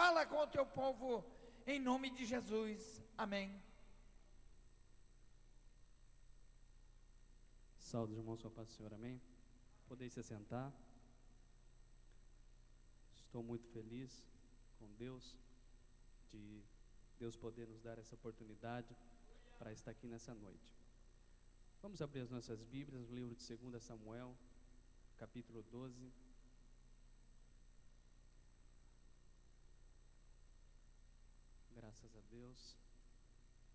Fala com o teu povo, em nome de Jesus. Amém. Saúde, irmãos, com a paz do Senhor, amém? Podem se assentar. Estou muito feliz com Deus, de Deus poder nos dar essa oportunidade para estar aqui nessa noite. Vamos abrir as nossas Bíblias no livro de 2 Samuel, capítulo 12. Graças a Deus,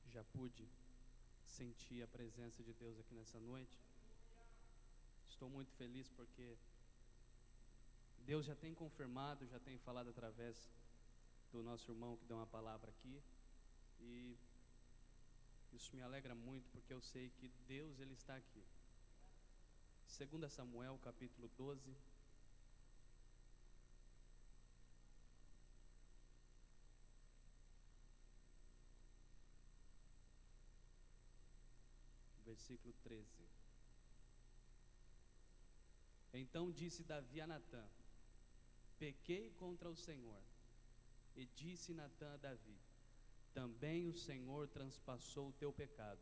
já pude sentir a presença de Deus aqui nessa noite. Estou muito feliz porque Deus já tem confirmado, já tem falado através do nosso irmão que deu uma palavra aqui, e isso me alegra muito porque eu sei que Deus, Ele está aqui. 2 Samuel capítulo 12, versículo 13. Então disse Davi a Natã: pequei contra o Senhor. E disse Natã a Davi: também o Senhor transpassou o teu pecado,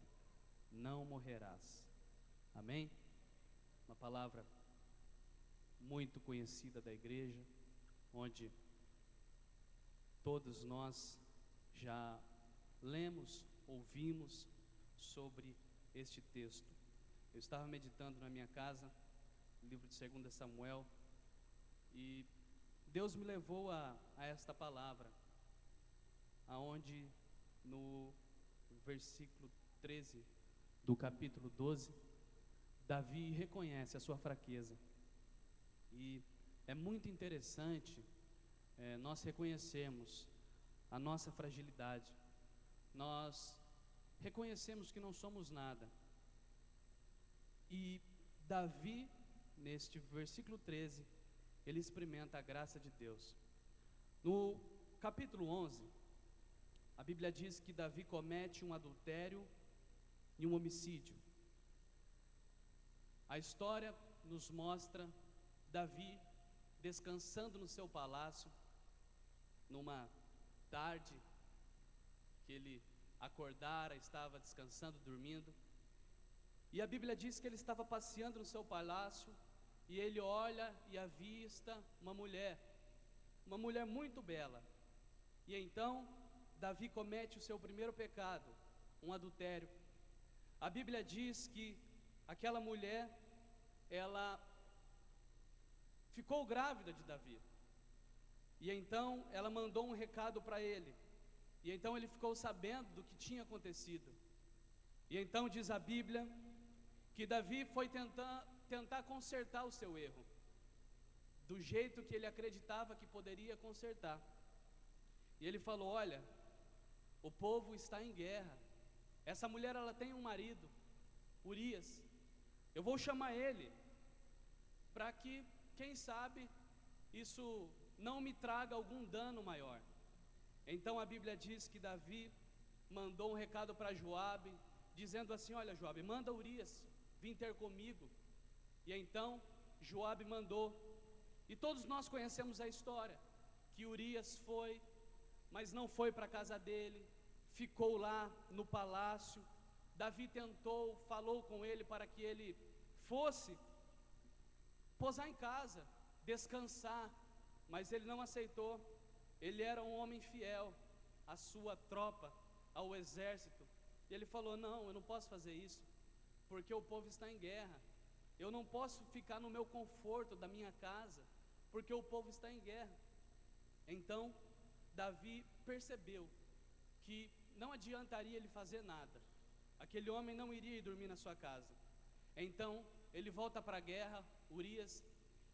não morrerás. Amém? Uma palavra muito conhecida da igreja, onde todos nós já lemos, ouvimos sobre este texto. Eu estava meditando na minha casa, no livro de 2 Samuel, e Deus me levou a esta palavra, aonde no versículo 13 do capítulo 12, Davi reconhece a sua fraqueza. E é muito interessante nós reconhecermos a nossa fragilidade. Nós reconhecemos que não somos nada. E Davi, neste versículo 13, ele experimenta a graça de Deus. No capítulo 11, a Bíblia diz que Davi comete um adultério e um homicídio. A história nos mostra Davi descansando no seu palácio, numa tarde que ele acordara, estava descansando, dormindo, e a Bíblia diz que ele estava passeando no seu palácio, e ele olha e avista uma mulher muito bela, e então Davi comete o seu primeiro pecado, um adultério. A Bíblia diz que aquela mulher, ela ficou grávida de Davi, e então ela mandou um recado para ele, e então ele ficou sabendo do que tinha acontecido. E então diz a Bíblia que Davi foi tentar consertar o seu erro, do jeito que ele acreditava que poderia consertar. E ele falou: olha, o povo está em guerra, essa mulher ela tem um marido, Urias, eu vou chamar ele, para que, quem sabe, isso não me traga algum dano maior. Então a Bíblia diz que Davi mandou um recado para Joabe, dizendo assim: olha, Joabe, manda Urias vir ter comigo. E então Joabe mandou, e todos nós conhecemos a história, que Urias foi, mas não foi para a casa dele, ficou lá no palácio. Davi tentou, falou com ele para que ele fosse posar em casa, descansar, mas ele não aceitou. Ele era um homem fiel à sua tropa, ao exército, e ele falou: não, eu não posso fazer isso, porque o povo está em guerra. Eu não posso ficar no meu conforto da minha casa, porque o povo está em guerra. Então Davi percebeu que não adiantaria ele fazer nada, aquele homem não iria ir dormir na sua casa. Então ele volta para a guerra, Urias,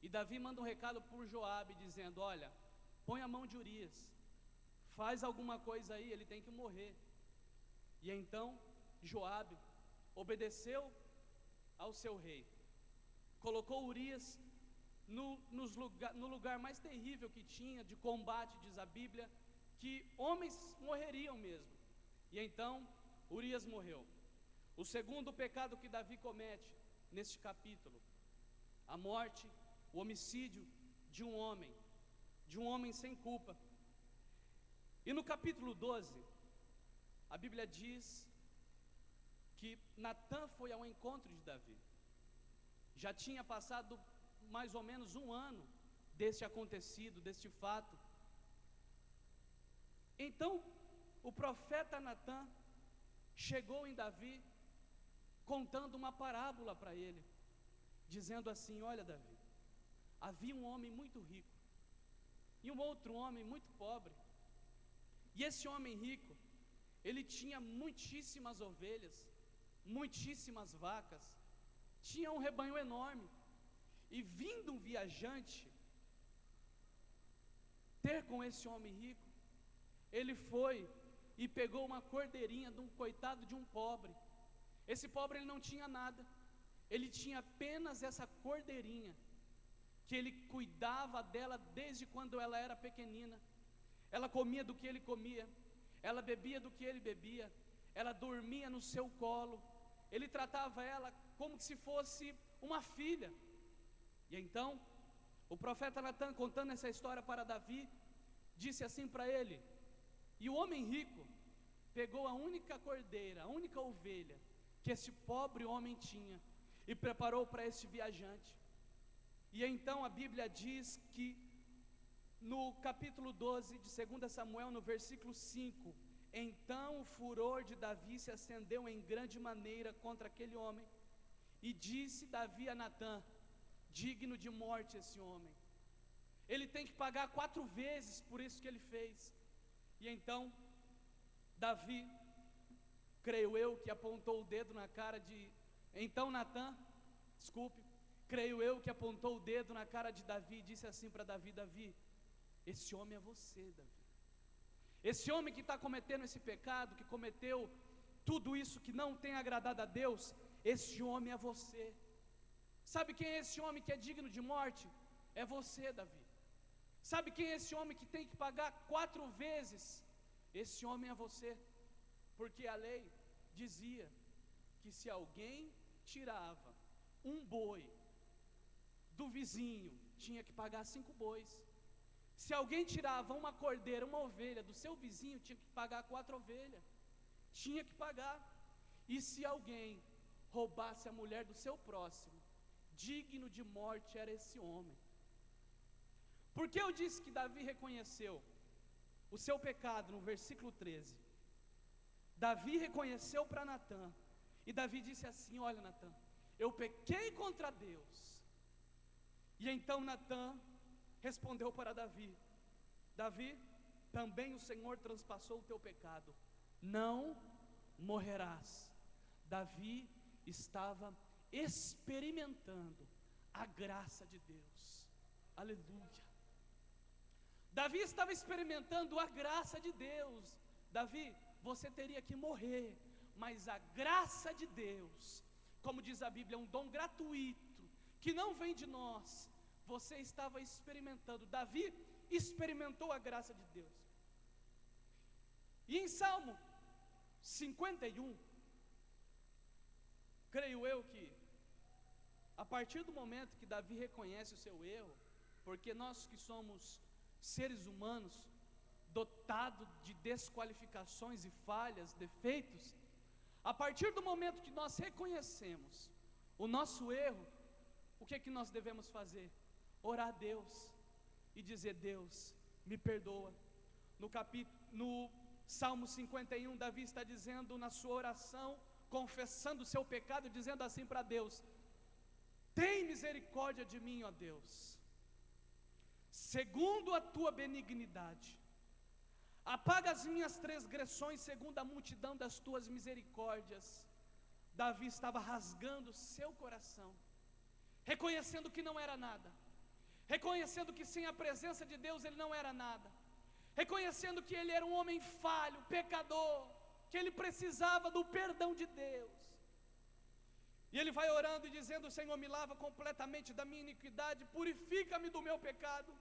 e Davi manda um recado por Joabe, dizendo: olha, põe a mão de Urias, faz alguma coisa aí, ele tem que morrer. E então Joabe obedeceu ao seu rei, colocou Urias no lugar mais terrível que tinha de combate. Diz a Bíblia que homens morreriam mesmo. E então Urias morreu. O segundo pecado que Davi comete neste capítulo, a morte, o homicídio de um homem sem culpa. E no capítulo 12, a Bíblia diz que Natã foi ao encontro de Davi. Já tinha passado mais ou menos um ano deste acontecido, deste fato. Então, o profeta Natã chegou em Davi, contando uma parábola para ele, dizendo assim: olha, Davi, havia um homem muito rico e um outro homem muito pobre. E esse homem rico, ele tinha muitíssimas ovelhas, muitíssimas vacas, tinha um rebanho enorme. E vindo um viajante ter com esse homem rico, ele foi e pegou uma cordeirinha de um coitado de um pobre. Esse pobre, ele não tinha nada, ele tinha apenas essa cordeirinha, que ele cuidava dela desde quando ela era pequenina. Ela comia do que ele comia, ela bebia do que ele bebia, ela dormia no seu colo, ele tratava ela como se fosse uma filha. E então, o profeta Natã, contando essa história para Davi, disse assim para ele: e o homem rico pegou a única cordeira, a única ovelha que esse pobre homem tinha, e preparou para esse viajante. E então a Bíblia diz que no capítulo 12 de 2 Samuel, no versículo 5, então o furor de Davi se acendeu em grande maneira contra aquele homem, e disse Davi a Natã: digno de morte esse homem, ele tem que pagar 4 vezes por isso que ele fez. E então Davi, creio eu, que apontou o dedo na cara de... Então Natã, creio eu que apontou o dedo na cara de Davi e disse assim para Davi: Davi, esse homem é você, Davi. Esse homem que está cometendo esse pecado, que cometeu tudo isso que não tem agradado a Deus, esse homem é você. Sabe quem é esse homem que é digno de morte? É você, Davi. Sabe quem é esse homem que tem que pagar 4 vezes? Esse homem é você. Porque a lei dizia que se alguém tirava um boi do vizinho, tinha que pagar 5 bois. Se alguém tirava uma cordeira, uma ovelha do seu vizinho, tinha que pagar 4 ovelhas. Tinha que pagar. E se alguém roubasse a mulher do seu próximo, digno de morte era esse homem. Porque eu disse que Davi reconheceu o seu pecado no versículo 13. Davi reconheceu para Natã, e Davi disse assim: olha, Natã, eu pequei contra Deus. E então Natã respondeu para Davi: Davi, também o Senhor transpassou o teu pecado, não morrerás. Davi estava experimentando a graça de Deus. Aleluia. Davi estava experimentando a graça de Deus. Davi, você teria que morrer, mas a graça de Deus, como diz a Bíblia, é um dom gratuito, que não vem de nós. Você estava experimentando. Davi experimentou a graça de Deus. E em Salmo 51, creio eu que a partir do momento que Davi reconhece o seu erro, porque nós que somos seres humanos dotados de desqualificações e falhas, defeitos, a partir do momento que nós reconhecemos o nosso erro, o que é que nós devemos fazer? Orar a Deus e dizer: Deus, me perdoa. No Salmo 51, Davi está dizendo na sua oração, confessando o seu pecado, dizendo assim para Deus: tem misericórdia de mim, ó Deus, segundo a tua benignidade, apaga as minhas transgressões segundo a multidão das tuas misericórdias. Davi estava rasgando o seu coração, reconhecendo que não era nada, reconhecendo que sem a presença de Deus ele não era nada, reconhecendo que ele era um homem falho, pecador, que ele precisava do perdão de Deus. E ele vai orando e dizendo: Senhor, me lava completamente da minha iniquidade, purifica-me do meu pecado.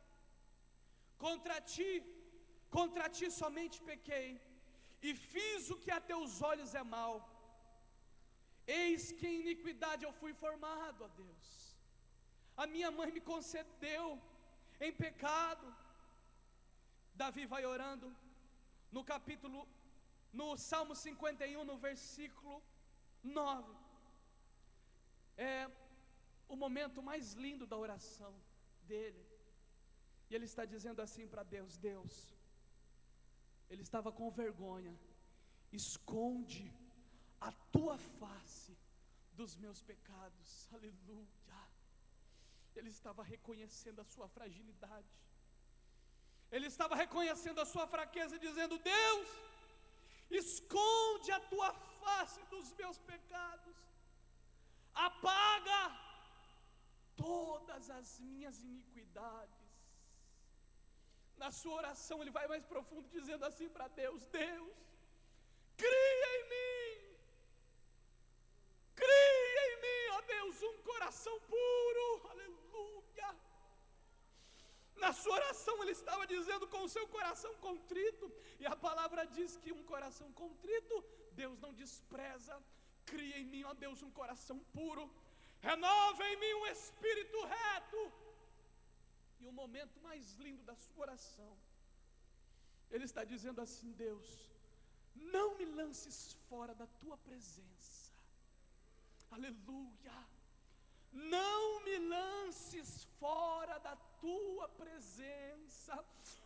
Contra ti somente pequei, e fiz o que a teus olhos é mal. Eis que em iniquidade eu fui formado, ó Deus. A minha mãe me concebeu em pecado. Davi vai orando, no Salmo 51, no versículo 9, é o momento mais lindo da oração dele. E ele está dizendo assim para Deus: Deus, ele estava com vergonha, esconde a tua face dos meus pecados. Aleluia. Ele estava reconhecendo a sua fragilidade, ele estava reconhecendo a sua fraqueza, dizendo: Deus, esconde a tua face dos meus pecados, apaga todas as minhas iniquidades. Na sua oração ele vai mais profundo, dizendo assim para Deus: Deus, cria em mim, ó Deus, um coração puro. Aleluia. Na sua oração ele estava dizendo: com o seu coração contrito, e a palavra diz que um coração contrito Deus não despreza. Cria em mim, ó Deus, um coração puro, renova em mim um espírito reto. E o momento mais lindo da sua oração, ele está dizendo assim: Deus, não me lances fora da tua presença. Aleluia. Não me lances fora da tua presença.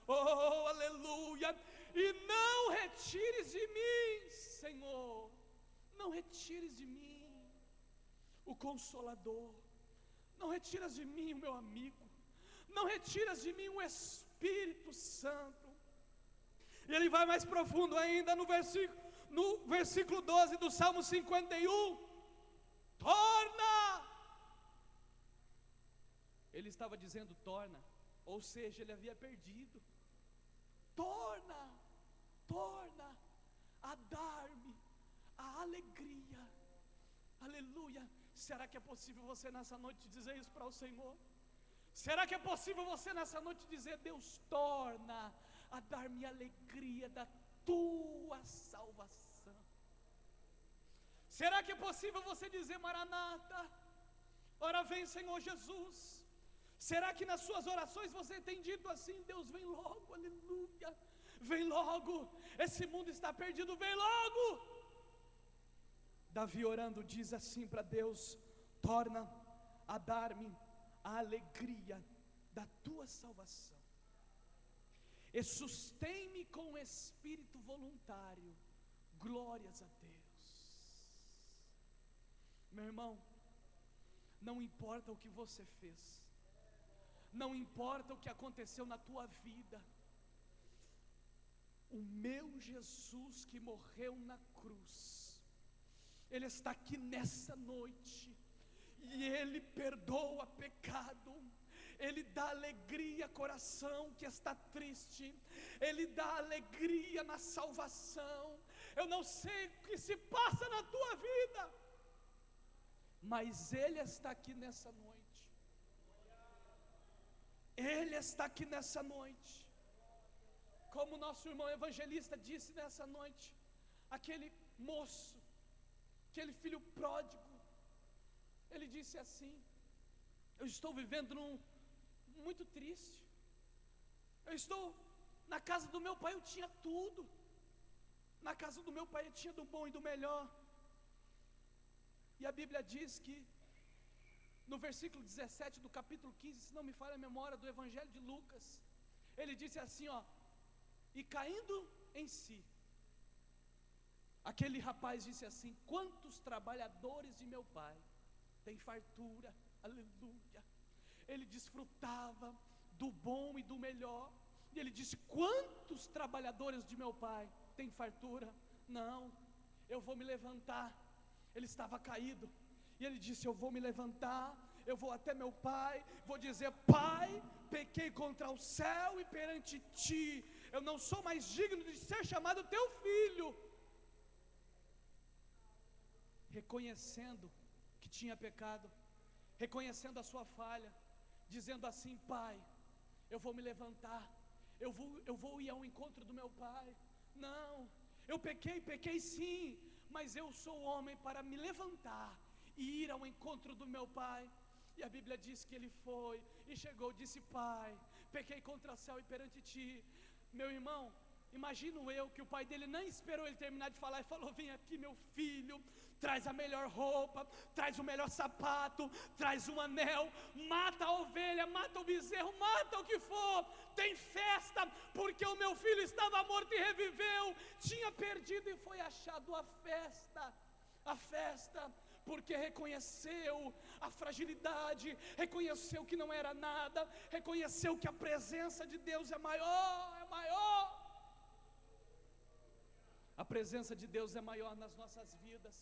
Oh, aleluia. E não retires de mim, Senhor, não retires de mim o Consolador, não retiras de mim o meu amigo, não retiras de mim o Espírito Santo. E ele vai mais profundo ainda no versículo 12 do Salmo 51. Torna. Ele estava dizendo torna, ou seja, ele havia perdido. Torna a dar-me a alegria. Aleluia. Será que é possível você nessa noite dizer isso para o Senhor? Será que é possível você nessa noite dizer: Deus, torna a dar-me a alegria da tua salvação? Será que é possível você dizer: Maranata, ora vem Senhor Jesus? Será que nas suas orações você tem dito assim: Deus, vem logo, aleluia, vem logo, esse mundo está perdido, vem logo? Davi orando diz assim para Deus: torna a dar-me a alegria da tua salvação, e sustém-me com espírito voluntário. Glórias a Deus. Meu irmão, não importa o que você fez, não importa o que aconteceu na tua vida, o meu Jesus que morreu na cruz, Ele está aqui nessa noite, e Ele perdoa pecado, Ele dá alegria ao coração que está triste, Ele dá alegria na salvação. Eu não sei o que se passa na tua vida, mas Ele está aqui nessa noite, Ele está aqui nessa noite. Como nosso irmão evangelista disse nessa noite, aquele moço, aquele filho pródigo, ele disse assim: eu estou vivendo muito triste, eu estou na casa do meu pai, eu tinha tudo, na casa do meu pai eu tinha do bom e do melhor. E a Bíblia diz que no versículo 17 do capítulo 15, se não me falha a memória, do Evangelho de Lucas, ele disse assim, ó: e caindo em si, aquele rapaz disse assim: quantos trabalhadores de meu pai têm fartura, aleluia. Ele desfrutava do bom e do melhor, e ele disse: quantos trabalhadores de meu pai têm fartura? Não, eu vou me levantar. Ele estava caído, e ele disse: eu vou me levantar, eu vou até meu pai, vou dizer: pai, pequei contra o céu e perante ti, eu não sou mais digno de ser chamado teu filho. Reconhecendo que tinha pecado, reconhecendo a sua falha, dizendo assim: pai, eu vou me levantar, eu vou ir ao encontro do meu pai. Não, eu pequei sim, mas eu sou homem para me levantar e ir ao encontro do meu pai. E a Bíblia diz que ele foi e chegou, disse: pai, pequei contra o céu e perante ti. Meu irmão, imagino eu que o pai dele nem esperou ele terminar de falar e falou: vem aqui, meu filho, traz a melhor roupa, traz o melhor sapato, traz um anel, mata a ovelha, mata o bezerro, mata o que for, tem festa, porque o meu filho estava morto e reviveu, tinha perdido e foi achado. A festa, porque reconheceu a fragilidade, reconheceu que não era nada, reconheceu que a presença de Deus é maior. A presença de Deus é maior nas nossas vidas.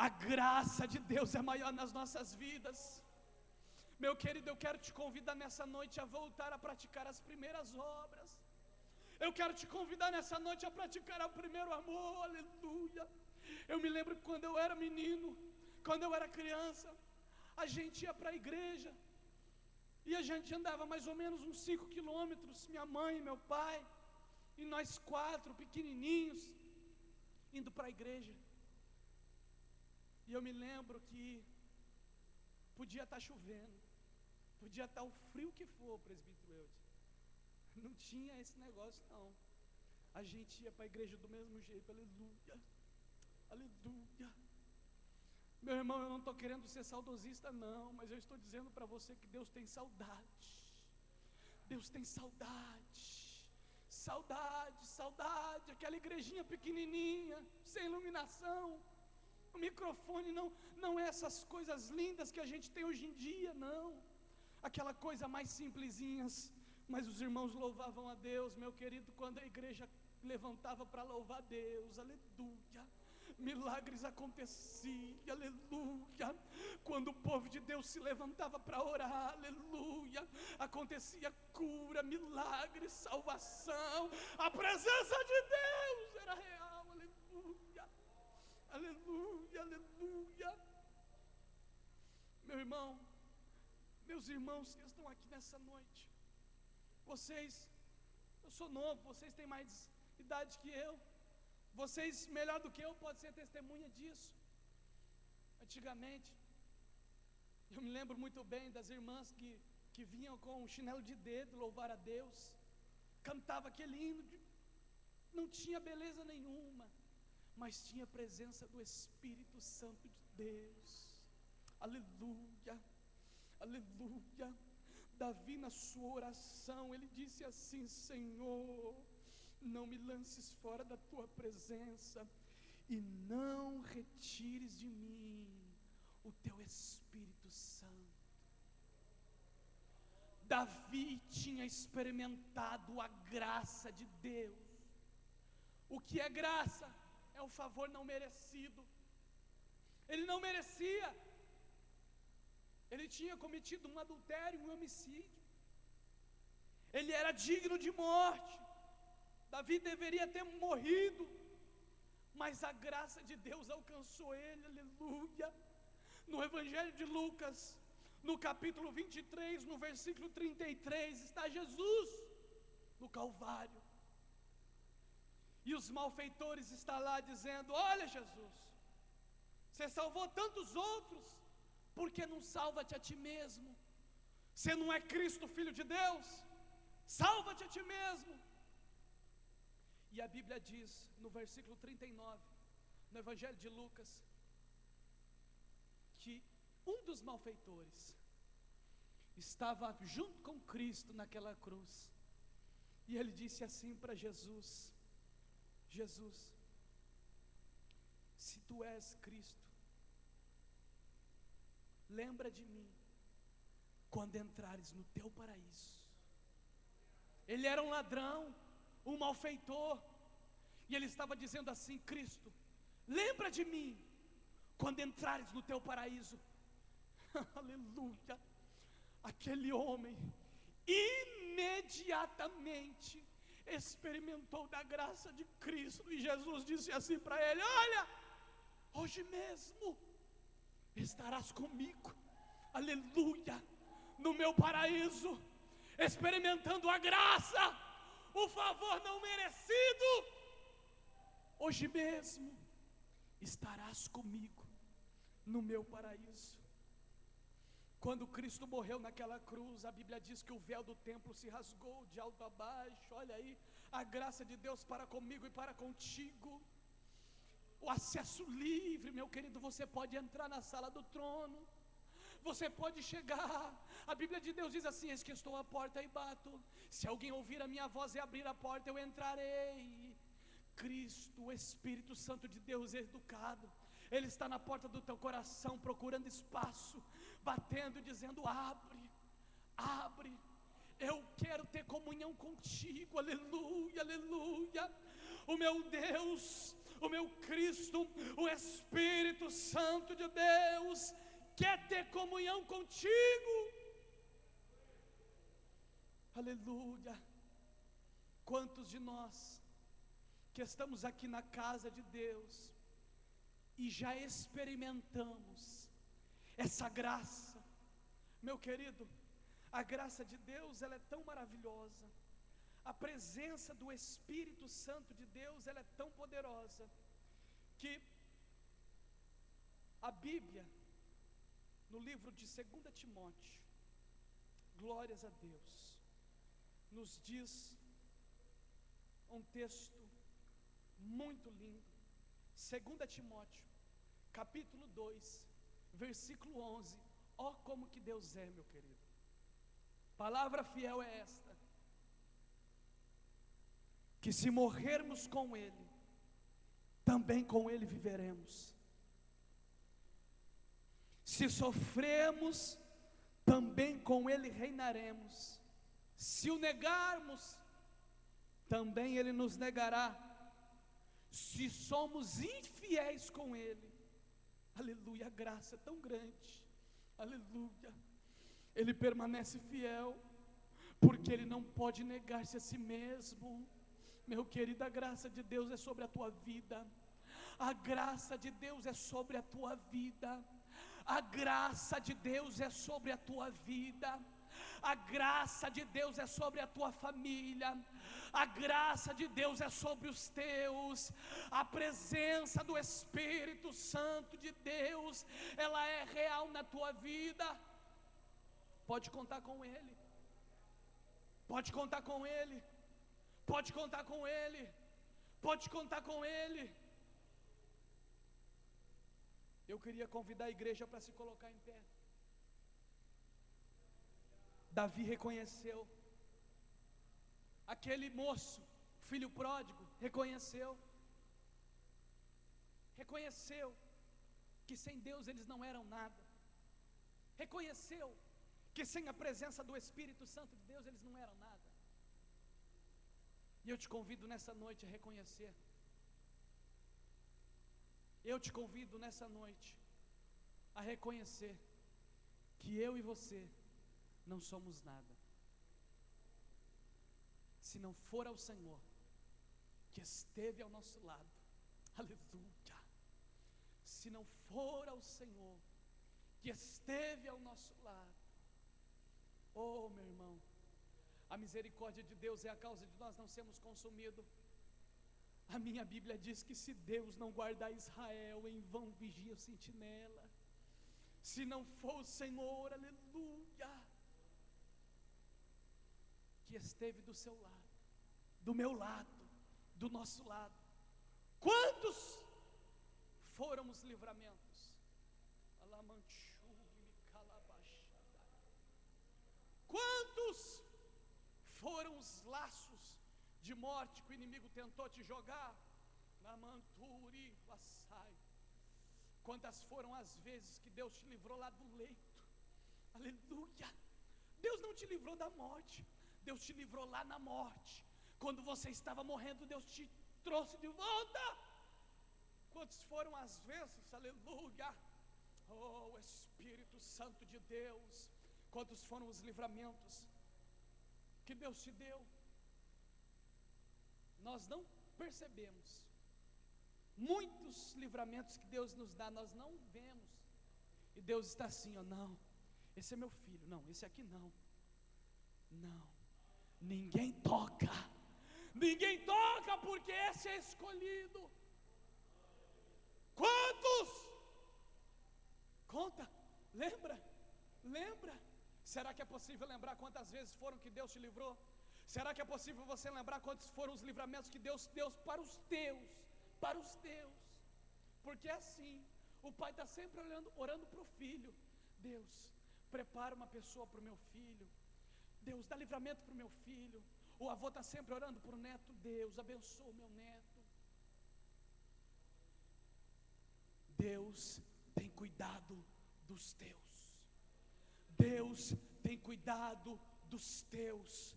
A graça de Deus é maior nas nossas vidas. Meu querido, eu quero te convidar nessa noite a voltar a praticar as primeiras obras. Eu quero te convidar nessa noite a praticar o primeiro amor, aleluia. Eu me lembro que quando eu era menino, quando eu era criança, a gente ia para a igreja, e a gente andava mais ou menos uns 5 quilômetros, minha mãe e meu pai, e nós 4 pequenininhos, indo para a igreja. E eu me lembro que podia estar chovendo, podia estar o frio que for, presbítero Eudes, não tinha esse negócio não, a gente ia para a igreja do mesmo jeito, aleluia, aleluia. Meu irmão, eu não estou querendo ser saudosista não, mas eu estou dizendo para você que Deus tem saudade, Deus tem saudade, saudade, aquela igrejinha pequenininha, sem iluminação, o microfone não é essas coisas lindas que a gente tem hoje em dia, não, aquela coisa mais simplesinhas, mas os irmãos louvavam a Deus, meu querido, quando a igreja levantava para louvar a Deus, aleluia, milagres aconteciam, aleluia, quando o povo de Deus se levantava para orar, aleluia, acontecia cura, milagre, salvação, a presença de Deus era real, aleluia, aleluia, aleluia. Meu irmão, meus irmãos que estão aqui nessa noite, vocês, eu sou novo, vocês têm mais idade que eu, vocês melhor do que eu podem ser testemunha disso. Antigamente, eu me lembro muito bem das irmãs que vinham com um chinelo de dedo louvar a Deus, cantava aquele hino, não tinha beleza nenhuma, mas tinha a presença do Espírito Santo de Deus, aleluia, aleluia. Davi, na sua oração, ele disse assim: Senhor, não me lances fora da tua presença, e não retires de mim o teu Espírito Santo. Davi tinha experimentado a graça de Deus. O que é graça? É o favor não merecido. Ele não merecia. Ele tinha cometido um adultério, um homicídio. Ele era digno de morte. Davi deveria ter morrido, mas a graça de Deus alcançou ele, aleluia. No Evangelho de Lucas, no capítulo 23, no versículo 33, está Jesus no Calvário. E os malfeitores estão lá dizendo: olha, Jesus, você salvou tantos outros, por que não salva-te a ti mesmo? Você não é Cristo, Filho de Deus? Salva-te a ti mesmo. E a Bíblia diz, no versículo 39, no Evangelho de Lucas, que um dos malfeitores estava junto com Cristo naquela cruz, e ele disse assim para Jesus: Jesus, se tu és Cristo, lembra de mim quando entrares no teu paraíso. Ele era um ladrão, um malfeitor, e ele estava dizendo assim: Cristo, lembra de mim quando entrares no teu paraíso. Aleluia. Aquele homem imediatamente experimentou da graça de Cristo, e Jesus disse assim para ele: olha, hoje mesmo estarás comigo, aleluia, no meu paraíso, experimentando a graça, o favor não merecido. Hoje mesmo estarás comigo no meu paraíso. Quando Cristo morreu naquela cruz, a Bíblia diz que o véu do templo se rasgou de alto a baixo. Olha aí, a graça de Deus para comigo e para contigo. O acesso livre, meu querido, você pode entrar na sala do trono, você pode chegar. A Bíblia de Deus diz assim: eis que estou à porta e bato, se alguém ouvir a minha voz e abrir a porta, eu entrarei. Cristo, o Espírito Santo de Deus educado, Ele está na porta do teu coração, procurando espaço, batendo e dizendo: abre, abre, eu quero ter comunhão contigo. Aleluia, aleluia. O meu Deus, o meu Cristo, o Espírito Santo de Deus quer ter comunhão contigo. Aleluia. Quantos de nós que estamos aqui na casa de Deus e já experimentamos essa graça? Meu querido, a graça de Deus, ela é tão maravilhosa. A presença do Espírito Santo de Deus, ela é tão poderosa, que a Bíblia, no livro de 2 Timóteo, glórias a Deus, nos diz um texto muito lindo. 2 Timóteo, capítulo 2, versículo 11. Ó como que Deus é, meu querido. Palavra fiel é esta: que se morrermos com Ele, também com Ele viveremos. Se sofremos, também com Ele reinaremos. Se o negarmos, também Ele nos negará. Se somos infiéis com Ele, aleluia, a graça é tão grande, aleluia, Ele permanece fiel, porque Ele não pode negar-se a si mesmo. Meu querido, a graça de Deus é sobre a tua vida. A graça de Deus é sobre a tua vida. A graça de Deus é sobre a tua vida. A graça de Deus é sobre a tua família. A graça de Deus é sobre os teus. A presença do Espírito Santo de Deus, ela é real na tua vida. Pode contar com Ele. Pode contar com Ele. Pode contar com Ele. Pode contar com Ele. Eu queria convidar a igreja para se colocar em pé. Davi reconheceu. Aquele moço, filho pródigo, reconheceu. Reconheceu que sem Deus eles não eram nada. Reconheceu que sem a presença do Espírito Santo de Deus eles não eram nada. E eu te convido nessa noite a reconhecer. Eu te convido nessa noite a reconhecer que eu e você não somos nada, se não for ao Senhor que esteve ao nosso lado. Aleluia. Se não for ao Senhor que esteve ao nosso lado. Oh, meu irmão, a misericórdia de Deus é a causa de nós não sermos consumidos. A minha Bíblia diz que se Deus não guardar Israel, em vão vigia o sentinela. Se não for o Senhor, aleluia, que esteve do seu lado, do meu lado, do nosso lado. Quantos foram os livramentos? Quantos foram os laços de morte que o inimigo tentou te jogar? Quantas foram as vezes que Deus te livrou lá do leito? Aleluia. Deus não te livrou da morte, Deus te livrou lá na morte. Quando você estava morrendo, Deus te trouxe de volta. Quantas foram as vezes, aleluia, oh Espírito Santo de Deus, quantos foram os livramentos que Deus te deu? Nós não percebemos muitos livramentos que Deus nos dá, nós não vemos, e Deus está assim, ó, não, esse é meu filho, não, esse aqui não, ninguém toca, porque esse é escolhido. Quantos? Conta, Lembra? Será que é possível lembrar quantas vezes foram que Deus te livrou? Será que é possível você lembrar quantos foram os livramentos que Deus deu para os teus? Para os teus. Porque é assim, o pai está sempre orando para o filho. Deus, prepara uma pessoa para o meu filho. Deus, dá livramento para o meu filho. O avô está sempre orando para o neto. Deus, abençoa o meu neto. Deus tem cuidado dos teus. Deus tem cuidado dos teus.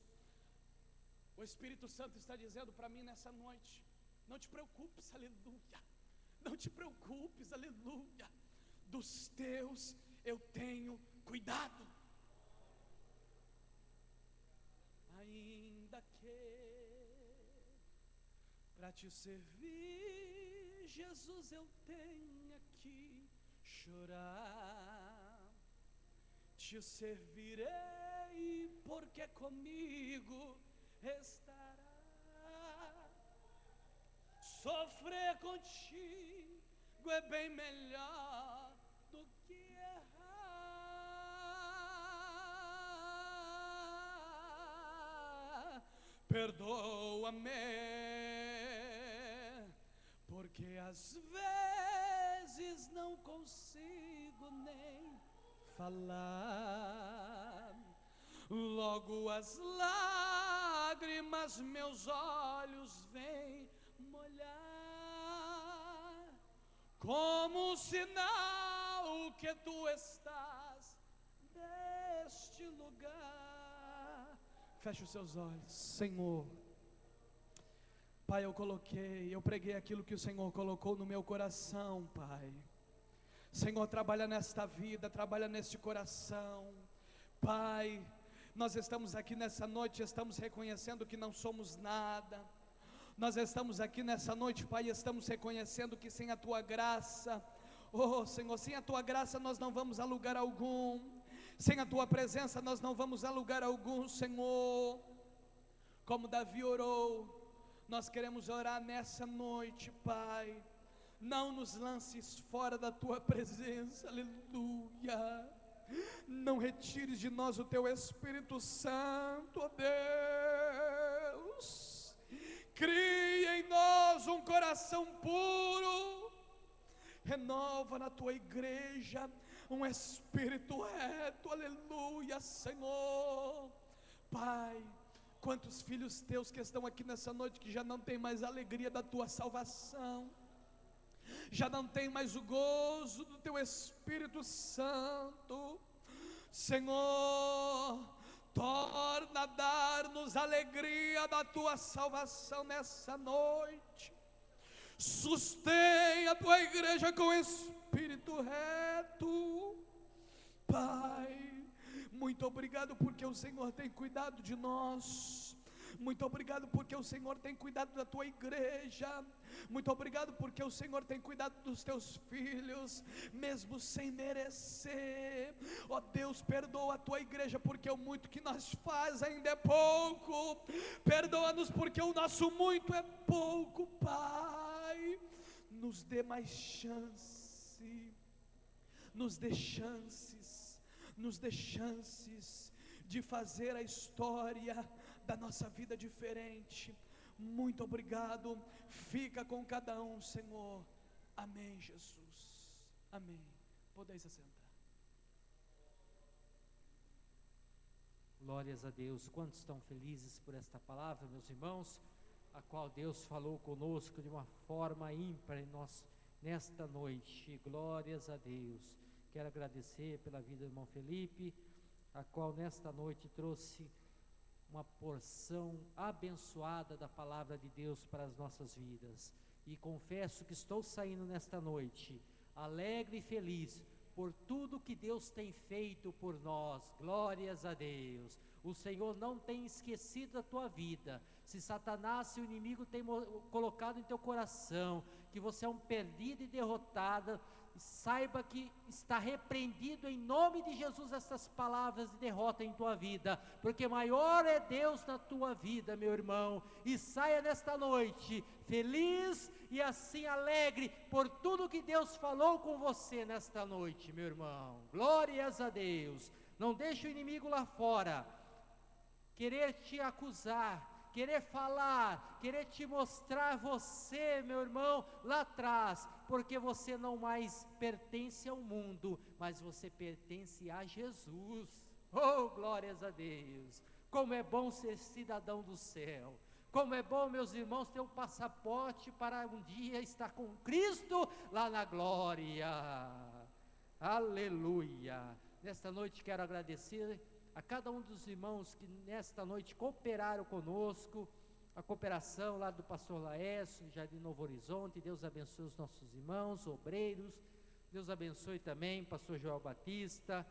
O Espírito Santo está dizendo para mim nessa noite: não te preocupes, aleluia. Não te preocupes, aleluia. Dos teus eu tenho cuidado. Ainda que para te servir, Jesus, eu tenha que chorar, te servirei, porque comigo estará. Sofrer contigo é bem melhor do que errar. Perdoa-me, porque às vezes não consigo nem falar. Logo as lágrimas meus olhos vêm molhar, como um sinal que tu estás neste lugar. Feche os seus olhos. Senhor, Pai, eu preguei aquilo que o Senhor colocou no meu coração, Pai. Senhor, trabalha nesta vida, trabalha neste coração, Pai. Nós estamos aqui nessa noite, estamos reconhecendo que não somos nada. Nós estamos aqui nessa noite, Pai, estamos reconhecendo que sem a Tua graça, oh Senhor, sem a Tua graça nós não vamos a lugar algum. Sem a Tua presença nós não vamos a lugar algum, Senhor. Como Davi orou, nós queremos orar nessa noite, Pai. Não nos lances fora da Tua presença, aleluia. Não retires de nós o Teu Espírito Santo, ó Deus. Cria em nós um coração puro. Renova na Tua igreja um espírito reto, aleluia, Senhor. Pai, quantos filhos Teus que estão aqui nessa noite que já não tem mais a alegria da Tua salvação, já não tem mais o gozo do Teu Espírito Santo. Senhor, torna a dar-nos a alegria da Tua salvação nessa noite. Sustenha a Tua igreja com espírito reto. Pai, muito obrigado porque o Senhor tem cuidado de nós. Muito obrigado porque o Senhor tem cuidado da Tua igreja. Muito obrigado porque o Senhor tem cuidado dos Teus filhos, mesmo sem merecer. Ó Deus, perdoa a Tua igreja porque o muito que nós faz ainda é pouco. Perdoa-nos porque o nosso muito é pouco, Pai. Nos dê mais chance, nos dê chances, nos dê chances de fazer a história da nossa vida diferente. Muito obrigado. Fica com cada um, Senhor. Amém, Jesus. Amém. Podeis assentar. Glórias a Deus. Quantos estão felizes por esta palavra, meus irmãos, a qual Deus falou conosco de uma forma ímpar em nós nesta noite. Glórias a Deus. Quero agradecer pela vida do irmão Felipe, a qual nesta noite trouxe uma porção abençoada da palavra de Deus para as nossas vidas. E confesso que estou saindo nesta noite alegre e feliz por tudo que Deus tem feito por nós. Glórias a Deus. O Senhor não tem esquecido a tua vida. Se Satanás, se o inimigo tem colocado em teu coração que você é um perdido e derrotado, saiba que está repreendido em nome de Jesus essas palavras de derrota em tua vida, porque maior é Deus na tua vida, meu irmão. E saia nesta noite feliz e assim alegre por tudo que Deus falou com você nesta noite, meu irmão. Glórias a Deus. Não deixe o inimigo lá fora querer te acusar, querer falar, querer te mostrar você, meu irmão, lá atrás, porque você não mais pertence ao mundo, mas você pertence a Jesus. Oh, glórias a Deus! Como é bom ser cidadão do céu! Como é bom, meus irmãos, ter um passaporte para um dia estar com Cristo lá na glória. Aleluia! Nesta noite quero agradecer a cada um dos irmãos que nesta noite cooperaram conosco, a cooperação lá do pastor Laércio, Jardim Novo Horizonte. Deus abençoe os nossos irmãos, obreiros. Deus abençoe também pastor Joel Batista,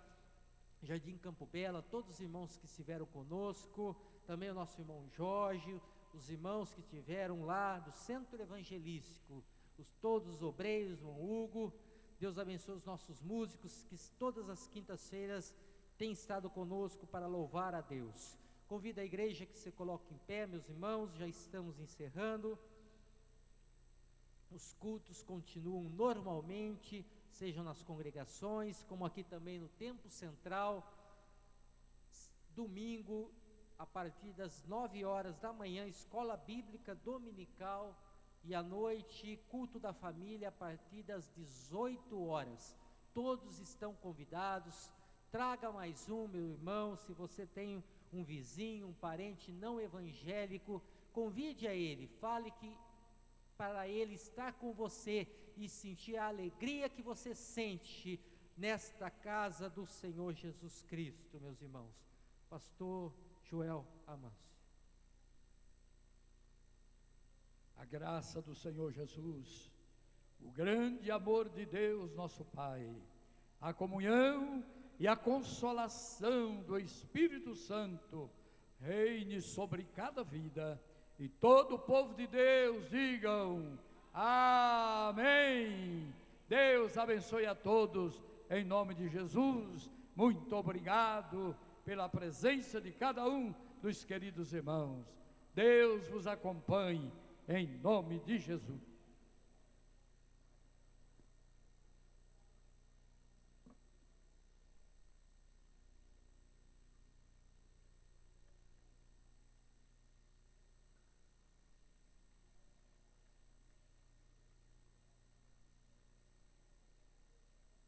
Jardim Campo Bela, todos os irmãos que estiveram conosco, também o nosso irmão Jorge, os irmãos que estiveram lá do Centro Evangelístico, todos os obreiros, irmão Hugo. Deus abençoe os nossos músicos que todas as quintas-feiras têm estado conosco para louvar a Deus. Convido a igreja que se coloque em pé, meus irmãos, já estamos encerrando. Os cultos continuam normalmente, sejam nas congregações, como aqui também no Templo Central. Domingo, a partir das 9 horas da manhã, escola bíblica dominical, e à noite, culto da família, a partir das 18 horas. Todos estão convidados. Traga mais um, meu irmão. Se você tem um vizinho, um parente não evangélico, convide a ele, fale que para ele estar com você e sentir a alegria que você sente nesta casa do Senhor Jesus Cristo, meus irmãos. Pastor Joel Amâncio. A graça do Senhor Jesus, o grande amor de Deus nosso Pai, a comunhão e a consolação do Espírito Santo reine sobre cada vida, e todo o povo de Deus digam amém. Deus abençoe a todos em nome de Jesus. Muito obrigado pela presença de cada um dos queridos irmãos. Deus vos acompanhe em nome de Jesus.